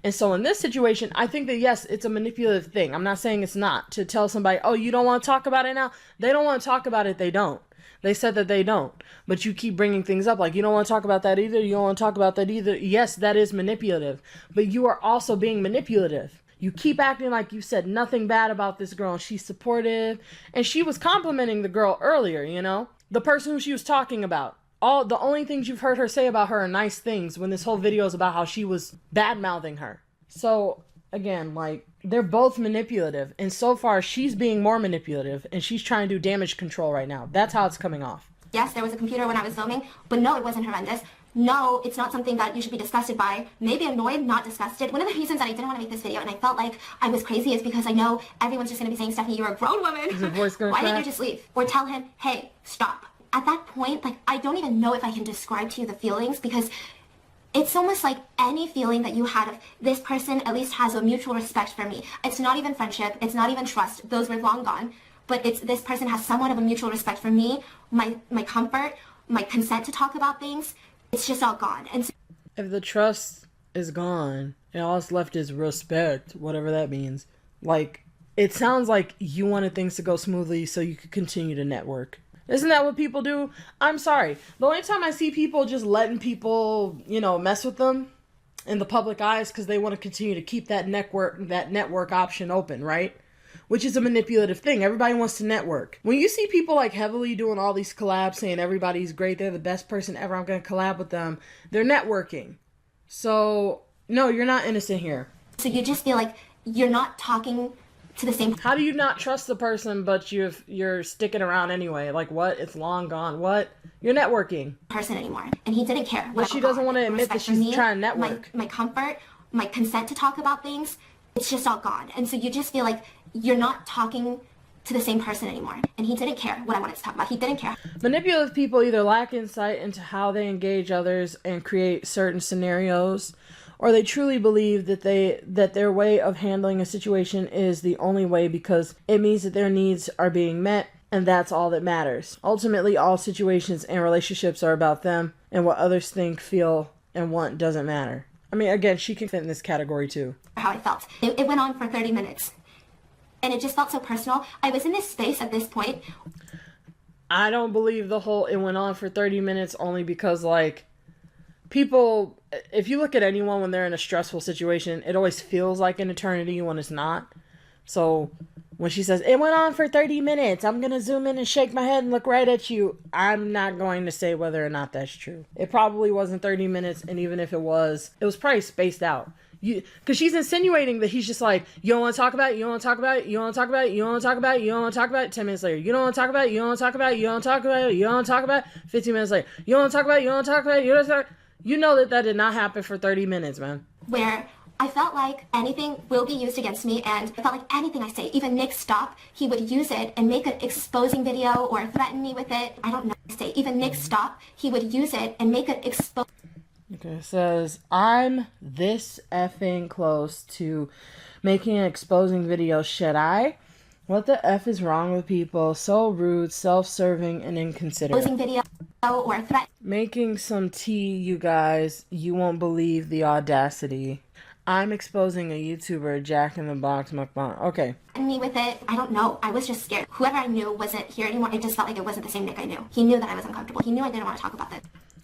And so in this situation, I think that yes, it's a manipulative thing. I'm not saying it's not. To tell somebody, oh, you don't want to talk about it now? They don't want to talk about it, they don't. They said that they don't. But you keep bringing things up like, you don't want to talk about that either, you don't want to talk about that either. Yes, that is manipulative. But you are also being manipulative. You keep acting like you said nothing bad about this girl and she's supportive. And she was complimenting the girl earlier, you know? The person who she was talking about. The only things you've heard her say about her are nice things when this whole video is about how she was bad-mouthing her. So, again, like, they're both manipulative. And so far, she's being more manipulative and she's trying to do damage control right now. That's how it's coming off. Yes, there was a computer when I was filming, but no, it wasn't horrendous. No, it's not something that you should be disgusted by. Maybe annoyed, not disgusted. One of the reasons that I didn't want to make this video and I felt like I was crazy is because I know everyone's just going to be saying, Stephanie, you're a grown woman. Is your voice gonna Why crack? didn't you just leave? Or tell him, hey, stop. At that point, like, I don't even know if I can describe to you the feelings because it's almost like any feeling that you had of this person at least has a mutual respect for me. It's not even friendship. It's not even trust. Those were long gone. But it's this person has somewhat of a mutual respect for me, my comfort, my consent to talk about things. It's just all gone. And so If the trust is gone and all that's left is respect, whatever that means, like, it sounds like you wanted things to go smoothly so you could continue to network. Isn't that what people do? I'm sorry. The only time I see people just letting people, mess with them in the public eye is because they want to continue to keep that network option open, right? Which is a manipulative thing. Everybody wants to network. When you see people like heavily doing all these collabs saying everybody's great, they're the best person ever, I'm going to collab with them, they're networking. So, no, you're not innocent here. So you just feel like you're not talking to the same How do you not trust the person, but you're sticking around anyway? Like, what? It's long gone. What? You're networking. person anymore. And he didn't care. But she doesn't want to admit that she's trying to network. My comfort, my consent to talk about things, it's just all gone. And so you just feel like you're not talking to the same person anymore. And he didn't care what I wanted to talk about. He didn't care. Manipulative people either lack insight into how they engage others and create certain scenarios, or they truly believe that their way of handling a situation is the only way because it means that their needs are being met, and that's all that matters. Ultimately, all situations and relationships are about them, and what others think, feel, and want doesn't matter. I mean, again, she can fit in this category too. How I felt. It went on for 30 minutes. And it just felt so personal. I was in this space at this point. I don't believe the whole it went on for 30 minutes only because, like, people, if you look at anyone when they're in a stressful situation, it always feels like an eternity when it's not. So when she says, it went on for 30 minutes, I'm going to zoom in and shake my head and look right at you, I'm not going to say whether or not that's true. It probably wasn't 30 minutes, and even if it was probably spaced out. Because she's insinuating that he's just like, you don't want to talk about it, you don't want to talk about it, you don't want to talk about it, you don't want to talk about it, you don't want to talk about it. 10 minutes later, you don't want to talk about it, you don't want to talk about it, you don't want to talk about it, you don't want to talk about it. 15 minutes later, you don't want to talk about it, you don't want to talk about it, you don't want to talk about it. You know that did not happen for 30 minutes, man. Where I felt like anything will be used against me, and I felt like anything I say, even Nick Stop, he would use it and make an exposing video or threaten me with it. I don't know what to say. Even Nick Stop, he would use it and make an exposing. Okay, it says, I'm this effing close to making an exposing video. Should I? What the F is wrong with people? So rude, self-serving, and inconsiderate. Video or threat. Making some tea, you guys. You won't believe the audacity. I'm exposing a YouTuber, Jack in the Box mukbang. Okay. Me with it. I don't know. I was just scared. Whoever I knew wasn't here anymore. It just felt like it wasn't the same Nick I knew. He knew that I was uncomfortable. He knew I didn't want to talk about this.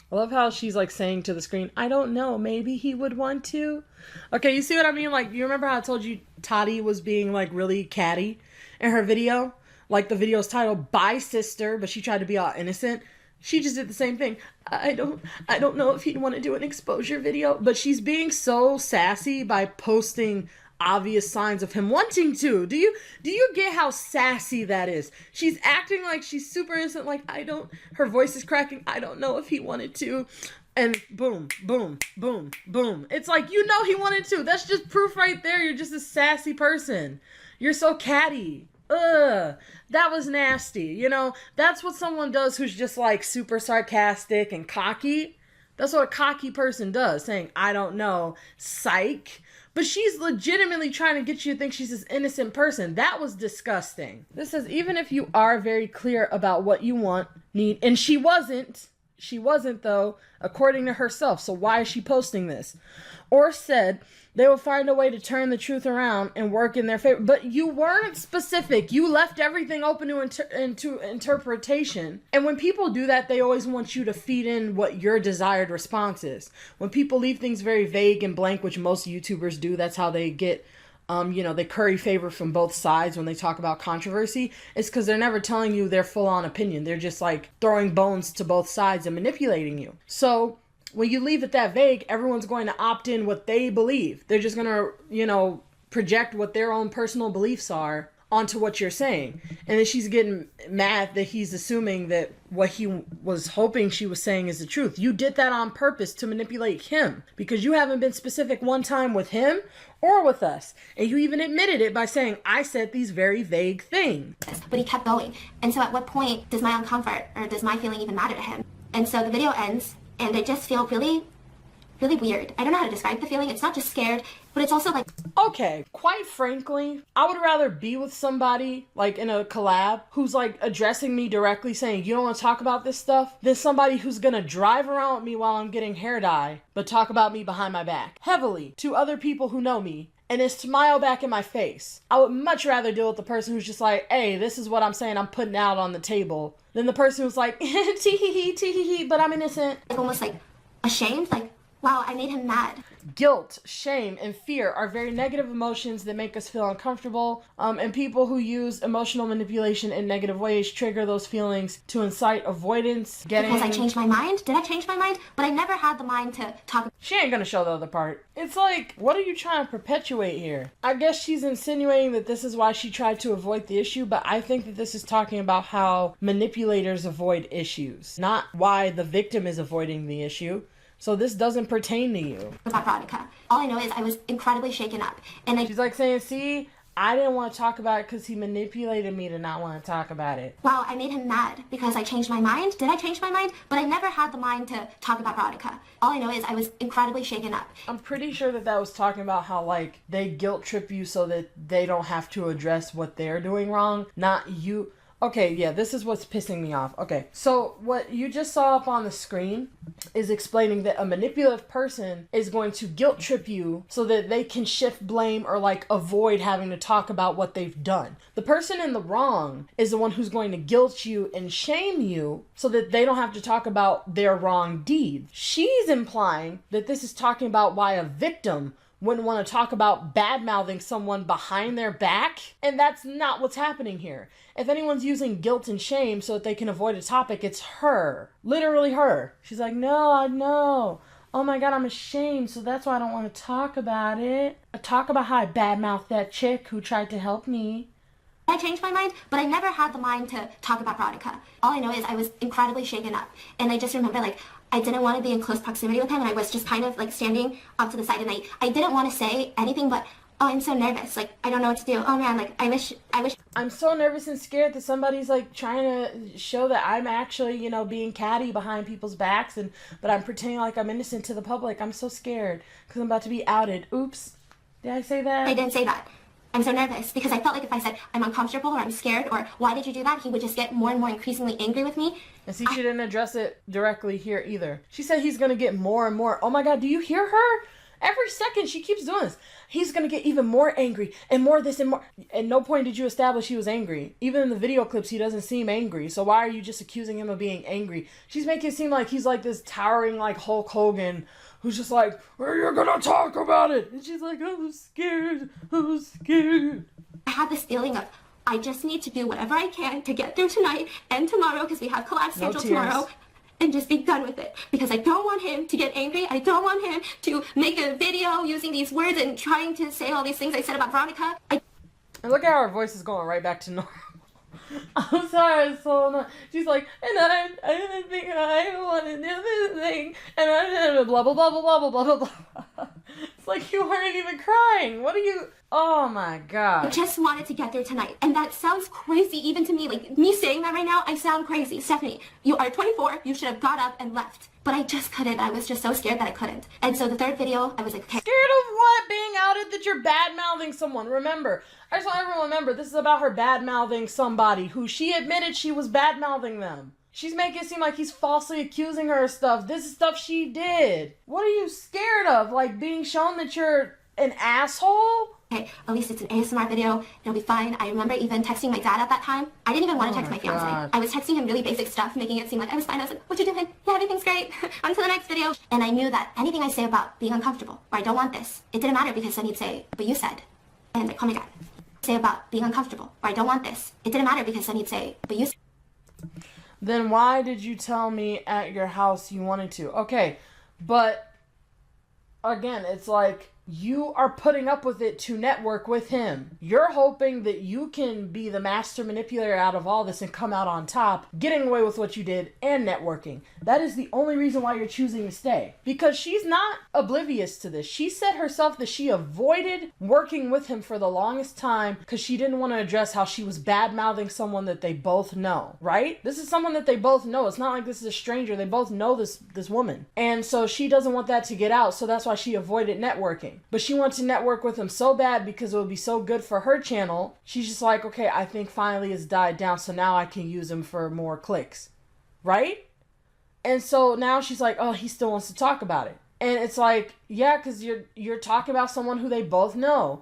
I love how she's like saying to the screen, I don't know, maybe he would want to. Okay, you see what I mean? Like, you remember how I told you Tati was being like really catty in her video? Like the video's titled Bye Sister, but she tried to be all innocent. She just did the same thing. I don't know if he'd want to do an exposure video, but she's being so sassy by posting obvious signs of him wanting to. Do you get how sassy that is? She's acting like she's super innocent, like her voice is cracking. I don't know if he wanted to. And boom, boom, boom, boom. It's like, you know he wanted to. That's just proof right there. You're just a sassy person. You're so catty. Ugh, that was nasty. You know, that's what someone does who's just like super sarcastic and cocky. That's what a cocky person does, saying, I don't know, psych. But she's legitimately trying to get you to think she's this innocent person. That was disgusting. This says, even if you are very clear about what you want, need, and she wasn't though, according to herself. So why is she posting this? Or said, they will find a way to turn the truth around and work in their favor. But you weren't specific. You left everything open to interpretation. And when people do that, they always want you to feed in what your desired response is. When people leave things very vague and blank, which most YouTubers do, that's how they get, they curry favor from both sides when they talk about controversy. It's because they're never telling you their full-on opinion. They're just like throwing bones to both sides and manipulating you. So when you leave it that vague, everyone's going to opt in what they believe. They're just going to, project what their own personal beliefs are onto what you're saying. And then she's getting mad that he's assuming that what he was hoping she was saying is the truth. You did that on purpose to manipulate him because you haven't been specific one time with him or with us. And you even admitted it by saying, I said these very vague things. But he kept going. And so at what point does my own comfort or does my feeling even matter to him? And so the video ends and I just feel really, really weird. I don't know how to describe the feeling. It's not just scared, but it's also like... Okay, quite frankly, I would rather be with somebody, like in a collab, who's like addressing me directly saying, you don't want to talk about this stuff, than somebody who's gonna drive around with me while I'm getting hair dye, but talk about me behind my back, heavily, to other people who know me, and then smile back in my face. I would much rather deal with the person who's just like, hey, this is what I'm saying I'm putting out on the table, than the person who's like, tee-hee-hee, but I'm innocent. Almost like ashamed, like, wow, I made him mad. Guilt, shame, and fear are very negative emotions that make us feel uncomfortable, and people who use emotional manipulation in negative ways trigger those feelings to incite avoidance, Because I changed my mind? Did I change my mind? But I never had the mind to talk... She ain't gonna show the other part. It's like, what are you trying to perpetuate here? I guess she's insinuating that this is why she tried to avoid the issue, but I think that this is talking about how manipulators avoid issues, not why the victim is avoiding the issue. So this doesn't pertain to you. About Veronica. All I know is I was incredibly shaken up. And she's like saying, see, I didn't want to talk about it because he manipulated me to not want to talk about it. Wow, I made him mad because I changed my mind. Did I change my mind? But I never had the mind to talk about Veronica. All I know is I was incredibly shaken up. I'm pretty sure that was talking about how, like, they guilt trip you so that they don't have to address what they're doing wrong, not you. Okay, yeah, this is what's pissing me off. Okay, so what you just saw up on the screen is explaining that a manipulative person is going to guilt trip you so that they can shift blame or like avoid having to talk about what they've done. The person in the wrong is the one who's going to guilt you and shame you so that they don't have to talk about their wrong deeds. She's implying that this is talking about why a victim wouldn't want to talk about bad-mouthing someone behind their back, and that's not what's happening here. If anyone's using guilt and shame so that they can avoid a topic, it's her. Literally her. She's like, no, I know. Oh my god, I'm ashamed, so that's why I don't want to talk about it. I talk about how I bad-mouthed that chick who tried to help me. I changed my mind, but I never had the mind to talk about Veronica. All I know is I was incredibly shaken up, and I just remember, like, I didn't want to be in close proximity with him, and I was just kind of like standing off to the side, and I didn't want to say anything, but oh, I'm so nervous. Like, I don't know what to do. Oh man, like, I wish. I'm so nervous and scared that somebody's like trying to show that I'm actually, being catty behind people's backs, but I'm pretending like I'm innocent to the public. I'm so scared because I'm about to be outed. Oops. Did I say that? I didn't say that. I'm so nervous because I felt like if I said I'm uncomfortable or I'm scared or why did you do that, he would just get more and more increasingly angry with me. And see, she didn't address it directly here either. She said he's going to get more and more. Oh my god, do you hear her? Every second she keeps doing this. He's going to get even more angry and more this and more. At no point did you establish he was angry. Even in the video clips, he doesn't seem angry. So why are you just accusing him of being angry? She's making it seem like he's like this towering like Hulk Hogan who's just like, are you going to talk about it? And she's like, I'm scared. I'm scared. I had this feeling of I just need to do whatever I can to get through tonight and tomorrow because we have collab scheduled tomorrow. and just be done with it. Because I don't want him to get angry. I don't want him to make a video using these words and trying to say all these things I said about Veronica. And look at how her voice is going right back to normal. I'm sorry, it's so annoying. She's like, and I didn't think I wanted to do this thing, and I blah blah blah blah blah blah blah blah. It's like you weren't even crying. What are you? Oh my god. I just wanted to get there tonight, and that sounds crazy even to me. Like, me saying that right now, I sound crazy. Stephanie, you are 24. You should have got up and left. But I just couldn't. I was just so scared that I couldn't. And so the third video, I was like, okay. Scared of what? Being outed that you're bad-mouthing someone. Remember, I just want everyone to remember, this is about her bad-mouthing somebody who she admitted she was bad-mouthing them. She's making it seem like he's falsely accusing her of stuff. This is stuff she did. What are you scared of? Like, being shown that you're an asshole? Okay, at least it's an ASMR video. It'll be fine. I remember even texting my dad at that time. I didn't even want to text my fiance. God. I was texting him really basic stuff, making it seem like I was fine. I was like, what you doing? Yeah, everything's great. On to the next video. And I knew that anything I say about being uncomfortable, or I don't want this, it didn't matter because then he'd say, but you said. And like, oh my god. Say about being uncomfortable, or I don't want this. It didn't matter because then he'd say, but you said. Then why did you tell me at your house you wanted to? Okay, but again, it's like you are putting up with it to network with him. You're hoping that you can be the master manipulator out of all this and come out on top, getting away with what you did and networking. That is the only reason why you're choosing to stay. Because she's not oblivious to this. She said herself that she avoided working with him for the longest time because she didn't want to address how she was bad-mouthing someone that they both know, right? This is someone that they both know. It's not like this is a stranger. They both know this woman. And so she doesn't want that to get out, so that's why she avoided networking. But she wants to network with him so bad because it would be so good for her channel. She's just like, okay, I think finally it's died down, so now I can use him for more clicks, right? And so now she's like, oh, he still wants to talk about it. And it's like, yeah, because you're talking about someone who they both know.